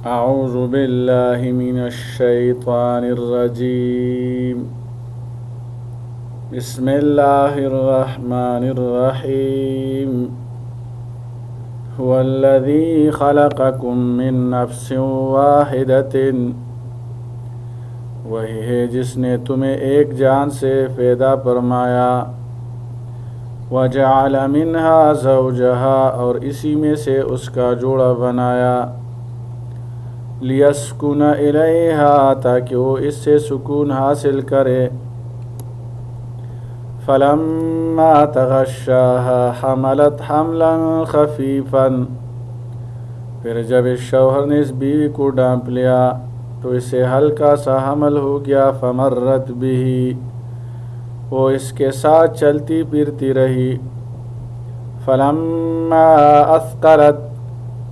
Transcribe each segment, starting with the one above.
اعوذ باللہ من الشیطان الرجیم بسم اللہ الرحمن الرحیم هو الذی خلقکم من نفس واحدۃ، وہی ہے جس نے تمہیں ایک جان سے پیدا فرمایا، وجعل منہا زوجہا، اور اسی میں سے اس کا جوڑا بنایا، لیسکن الیہا، تاکہ وہ اس سے سکون حاصل کرے، فلما تغشاہا حملت حملا خفیفا، پھر جب اس شوہر نے اس بیوی کو ڈانپ لیا تو اسے ہلکا سا حمل ہو گیا، فمرت بھی، وہ اس کے ساتھ چلتی پھرتی رہی، فلما اثقلت،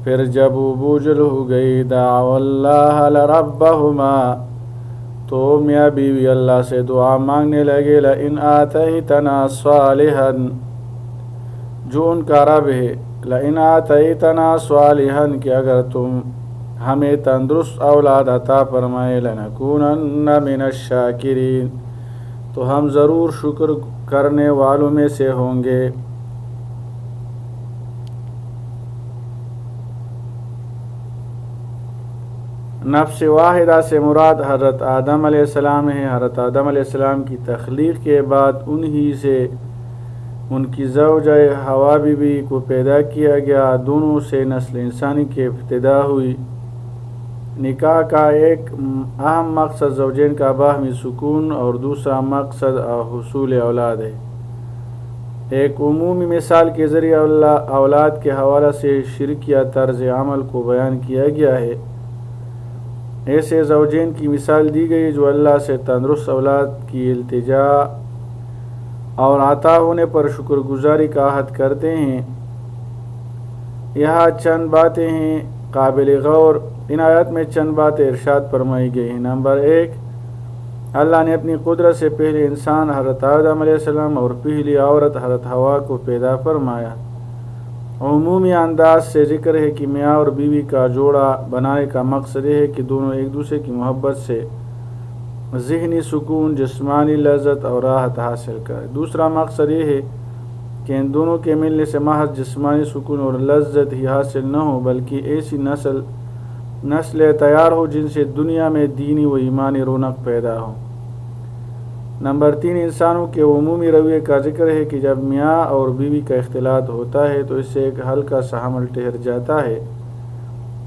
پھر جب وہ بوجھل ہو گئی، دعوا اللہ ربہما، تو میاں بیوی اللہ سے دعا مانگنے لگے، لئن آتیتنا صالحا، جو ان کا رب ہے، لئن آتیتنا صالحا، کہ اگر تم ہمیں تندرست اولاد عطا فرمائے، لنکونن من الشاکرین، تو ہم ضرور شکر کرنے والوں میں سے ہوں گے۔ نفس واحدہ سے مراد حضرت آدم علیہ السلام ہے۔ حضرت آدم علیہ السلام کی تخلیق کے بعد انہی سے ان کی زوجہ حوا بی بی کو پیدا کیا گیا، دونوں سے نسل انسانی کی ابتدا ہوئی۔ نکاح کا ایک اہم مقصد زوجین کا باہمی سکون اور دوسرا مقصد حصول اولاد ہے۔ ایک عمومی مثال کے ذریعے اولاد کے حوالہ سے شرکیہ طرز عمل کو بیان کیا گیا ہے۔ ایسے زوجین کی مثال دی گئی جو اللہ سے تندرست اولاد کی التجا اور عطا ہونے پر شکر گزاری کا عہد کرتے ہیں۔ یہاں چند باتیں ہیں قابل غور۔ ان آیات میں چند باتیں ارشاد فرمائی گئی ہیں۔ نمبر 1، اللہ نے اپنی قدرت سے پہلے انسان حضرت آدم علیہ السلام اور پہلی عورت حضرت حوا کو پیدا فرمایا۔ عمومی انداز سے ذکر ہے کہ میاں اور بیوی کا جوڑا بنانے کا مقصد یہ ہے کہ دونوں ایک دوسرے کی محبت سے ذہنی سکون، جسمانی لذت اور راحت حاصل کریں۔ دوسرا مقصد یہ ہے کہ ان دونوں کے ملنے سے محض جسمانی سکون اور لذت ہی حاصل نہ ہو، بلکہ ایسی نسلیں تیار ہو جن سے دنیا میں دینی و ایمانی رونق پیدا ہو۔ نمبر 3، انسانوں کے عمومی رویے کا ذکر ہے کہ جب میاں اور بیوی کا اختلاط ہوتا ہے تو اس سے ایک ہلکا سا حمل ٹھہر جاتا ہے،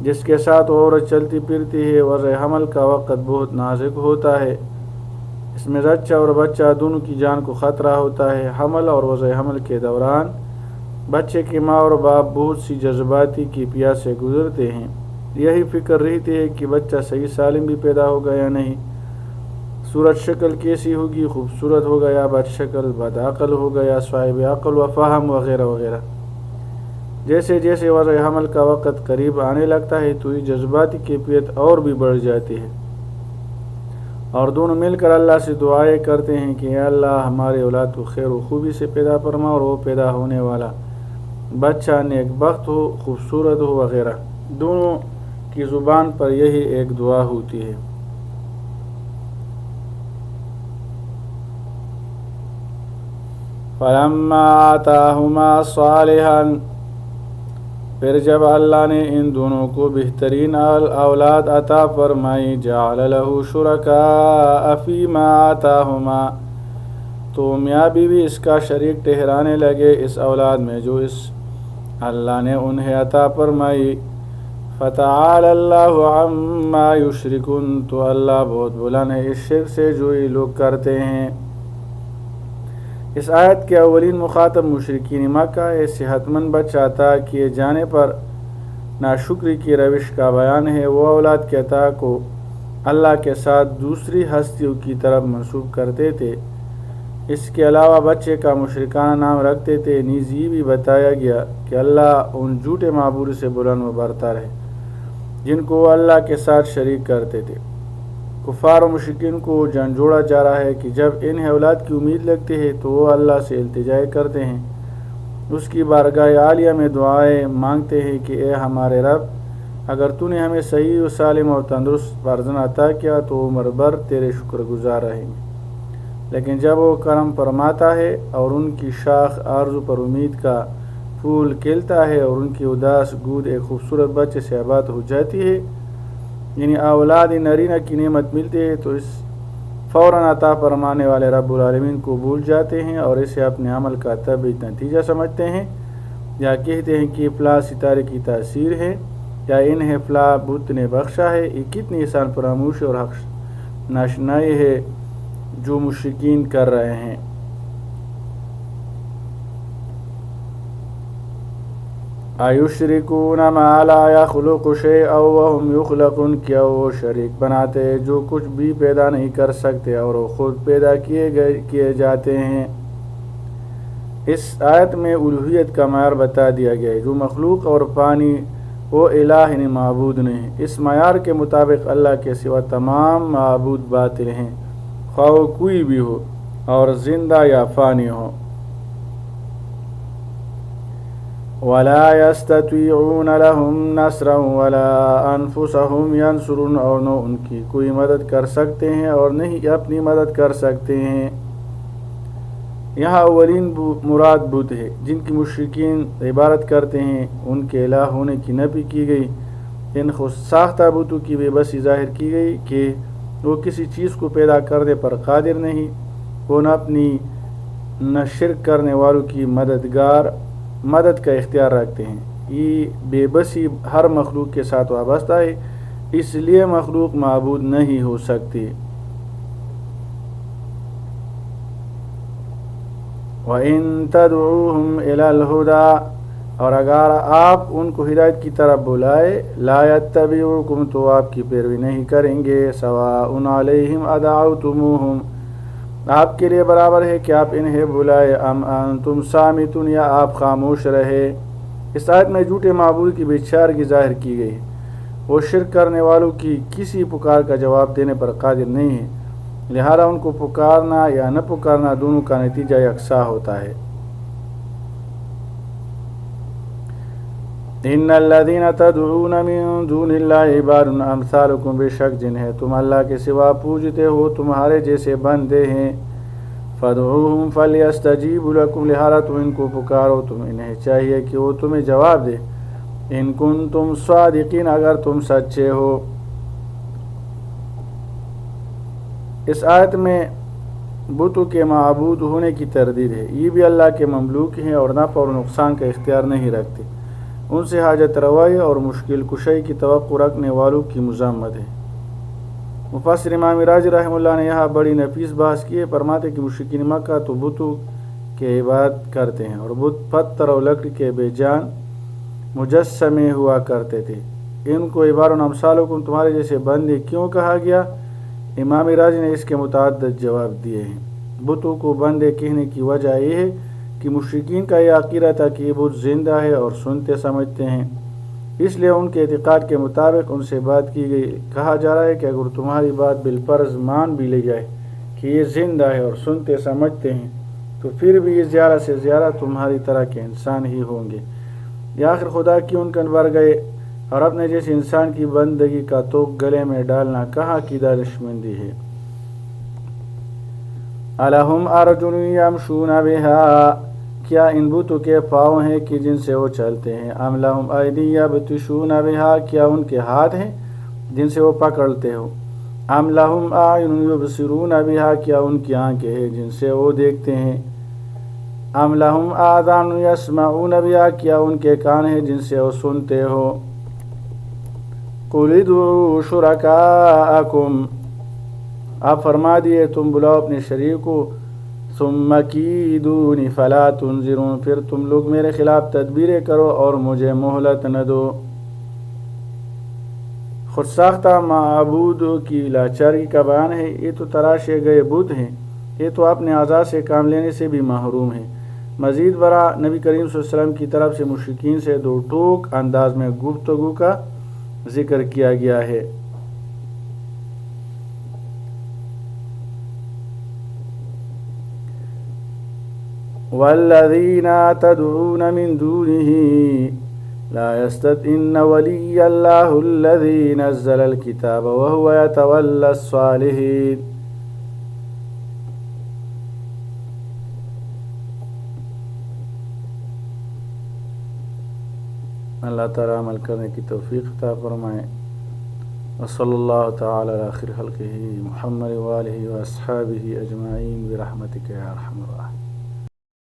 جس کے ساتھ وہ عورت چلتی پھرتی ہے۔ وضع حمل کا وقت بہت نازک ہوتا ہے، اس میں زچہ اور بچہ دونوں کی جان کو خطرہ ہوتا ہے۔ حمل اور وضع حمل کے دوران بچے کی ماں اور باپ بہت سی جذباتی کیفیات سے گزرتے ہیں۔ یہی فکر رہتی ہے کہ بچہ صحیح سالم بھی پیدا ہوگا یا نہیں، صورت شکل کیسی ہوگی، خوبصورت ہوگا یا بد شکل، بد عقل ہوگا یا صاحب عقل و فہم، وغیرہ وغیرہ۔ جیسے جیسے وضع حمل کا وقت قریب آنے لگتا ہے تو یہ جذباتی کیفیت اور بھی بڑھ جاتی ہے، اور دونوں مل کر اللہ سے دعائیں کرتے ہیں کہ اے اللہ ہمارے اولاد کو خیر و خوبی سے پیدا فرما، اور وہ پیدا ہونے والا بچہ نیک بخت ہو، خوبصورت ہو، وغیرہ۔ دونوں کی زبان پر یہی ایک دعا ہوتی ہے۔ فَلَمَّا آتَاهُمَا صَالِحًا، پھر جب اللہ نے ان دونوں کو بہترین اولاد عطا فرمائی، جَعَلَ لَهُ شُرَكَاءَ فِيمَا آتَاهُمَا، تو میاں بیوی اس کا شریک ٹھہرانے لگے اس اولاد میں جو اس اللہ نے انہیں عطا فرمائی۔ فَتَعَالَى اللَّهُ عَمَّا يُشْرِكُونَ، تو اللہ بہت بلند ہے اس شرک سے جو یہ لوگ کرتے ہیں۔ اس آیت کے اولین مخاطب مشرکین مکہ ہے۔ صحت مند بچہ عطا کیے جانے پر ناشکری کی روش کا بیان ہے۔ وہ اولاد کے عطا کو اللہ کے ساتھ دوسری ہستیوں کی طرف منسوب کرتے تھے۔ اس کے علاوہ بچے کا مشرکانہ نام رکھتے تھے۔ نیز یہ بھی بتایا گیا کہ اللہ ان جھوٹے معبود سے بلند و برتر ہے جن کو وہ اللہ کے ساتھ شریک کرتے تھے۔ کفار و مشرکین کو جھنجھوڑا جا رہا ہے کہ جب انہیں اولاد کی امید لگتی ہے تو وہ اللہ سے التجائے کرتے ہیں، اس کی بارگاہ عالیہ میں دعائیں مانگتے ہیں کہ اے ہمارے رب، اگر تو نے ہمیں صحیح و سالم اور تندرست فرزند عطا کیا تو عمر بھر تیرے شکر گزار رہیں گے، لیکن جب وہ کرم فرماتا ہے اور ان کی شاخ آرزو پر امید کا پھول کھلتا ہے اور ان کی اداس گود ایک خوبصورت بچے سے آباد ہو جاتی ہے، یعنی اولاد نرینہ کی نعمت ملتی ہے، تو اس فوراً عطا فرمانے والے رب العالمین کو بھول جاتے ہیں اور اسے اپنے عمل کا طبعی نتیجہ سمجھتے ہیں، یا کہتے ہیں کہ فلاں ستارے کی تاثیر ہے یا انہیں فلاں بت نے بخشا ہے۔ یہ کتنی احسان فراموش اور حق ناشنائی ہے جو مشرکین کر رہے ہیں۔ ایشرکون ما لا یخلق شیئا وهم یخلقون، کیا وہ شریک بناتے ہیں جو کچھ بھی پیدا نہیں کر سکتے اور وہ خود پیدا کیے جاتے ہیں۔ اس آیت میں الوہیت کا معیار بتا دیا گیا ہے، جو مخلوق اور پانی وہ الہ نہیں، معبود نہیں۔ اس معیار کے مطابق اللہ کے سوا تمام معبود باطل ہیں، خواہ وہ کوئی بھی ہو اور زندہ یا فانی ہو۔ وَلَا يَسْتَطِيعُونَ لَهُمْ نَصْرًا وَلَا أَنفُسَهُمْ يَنصُرُونَ، اور نہ ان کی کوئی مدد کر سکتے ہیں اور نہ ہی اپنی مدد کر سکتے ہیں۔ یہاں اولین مراد بت ہے جن کی مشرکین عبادت کرتے ہیں، ان کے الہ ہونے کی نفی کی گئی۔ ان خود ساختہ بتوں کی بے بسی ظاہر کی گئی کہ وہ کسی چیز کو پیدا کرنے پر قادر نہیں، وہ نہ اپنی نہ شرک کرنے والوں کی مدد کا اختیار رکھتے ہیں۔ یہ بے بسی ہر مخلوق کے ساتھ وابستہ ہے، اس لیے مخلوق معبود نہیں ہو سکتی۔ وَإِن تَدْعُوهُمْ إِلَى الْهُدَىٰ، اور اگر آپ ان کو ہدایت کی طرف بلائے، لَا يَتَّبِعُوكُمْ، تو آپ کی پیروی نہیں کریں گے، سَوَاءٌ عَلَيْهِمْ أَدَعَوْتُمُوهُمْ، آپ کے لیے برابر ہے کہ آپ انہیں بلائے، ام انتم صامتون، یا آپ خاموش رہے۔ اس آیت میں جھوٹے معبود کی بےچارگی ظاہر کی گئی ہے، وہ شرک کرنے والوں کی کسی پکار کا جواب دینے پر قادر نہیں ہے، لہذا ان کو پکارنا یا نہ پکارنا دونوں کا نتیجہ یکساں ہوتا ہے۔ ان الذین تدعون من دون اللہ عباد امثالکم، بے شک جنہیں تم اللہ کے سوا پوجتے ہو تمہارے جیسے بندے ہیں۔ فادعوہم فلیستجیبوا لکم، لہذا تم ان کو پکارو، تم انہیں چاہیے کہ وہ تمہیں جواب دے۔ ان کنتم صادقین، اگر تم سچے ہو۔ اس آیت میں بتوں کے معبود ہونے کی تردید ہے، یہ بھی اللہ کے مملوک ہیں اور نفع اور نقصان کا اختیار نہیں رکھتے، ان سے حاجت روائی اور مشکل کشائی کی توقع رکھنے والوں کی مذمت ہے۔ مفسر امام راضی رحمہ اللہ نے یہاں بڑی نفیس بحث کی ہے، فرماتے کہ مشرکین مکہ تو بتوں کے عبادت کرتے ہیں اور بت پتھر اور لکڑی کے بے جان مجسمے ہوا کرتے تھے، ان کو عباد امثالکم، تمہارے جیسے بندے کیوں کہا گیا؟ امام راضی نے اس کے متعدد جواب دیے ہیں۔ بتوں کو بندے کہنے کی وجہ یہ ہے کہ مشرکین کا یہ عقیدہ تھا کہ یہ بت زندہ ہے اور سنتے سمجھتے ہیں، اس لیے ان کے اعتقاد کے مطابق ان سے بات کی گئی۔ کہا جا رہا ہے کہ اگر تمہاری بات بالفرض مان بھی لی جائے کہ یہ زندہ ہے اور سنتے سمجھتے ہیں، تو پھر بھی یہ زیادہ سے زیادہ تمہاری طرح کے انسان ہی ہوں گے، یا آخر خدا کیوں کن بھر گئے، اور اپنے جیسے انسان کی بندگی کا توق گلے میں ڈالنا کہاں کی دانشمندی ہے۔ الہم ارجل یمشون بہا، کیا ان بتوں کے پاؤں ہیں کہ جن سے وہ چلتے ہیں؟ ام لہم ایدی یبطشون بہا، کیا ان کے ہاتھ ہیں جن سے وہ پکڑتے ہو؟ ام لہم اعین یبصرون بہا، کیا ان کی آنکھیں ہیں جن سے وہ دیکھتے ہیں؟ ام لہم آذان یسمعون بہا، کیا ان کے کان ہیں جن سے وہ سنتے ہو؟ قل ادعوا شرکاءکم، آپ فرما دیے تم بلاؤ اپنے شریک کو، ثم کیدون فلا تنظرون، پھر تم لوگ میرے خلاف تدبیریں کرو اور مجھے مہلت نہ دو۔ خود ساختہ معبود کی لاچاری کا بیان ہے، یہ تو تراشے گئے بت ہیں، یہ تو اپنے اعضاء سے کام لینے سے بھی محروم ہیں۔ مزید برآں نبی کریم صلی اللہ علیہ وسلم کی طرف سے مشرکین سے دو ٹوک انداز میں گفتگو کا ذکر کیا گیا ہے۔ والذین تدعون من دونہ، لا يستطيعن ولي الله الذي نزل الكتاب وهو يتولى الصالحين. اللہ تعالیٰ عمل کرنے کی توفیق عطا فرمائے. وصلی اللہ تعالی علی خیر خلقہ محمد وآلہ واصحابہ اجمعین برحمتک یا ارحم الراحمین.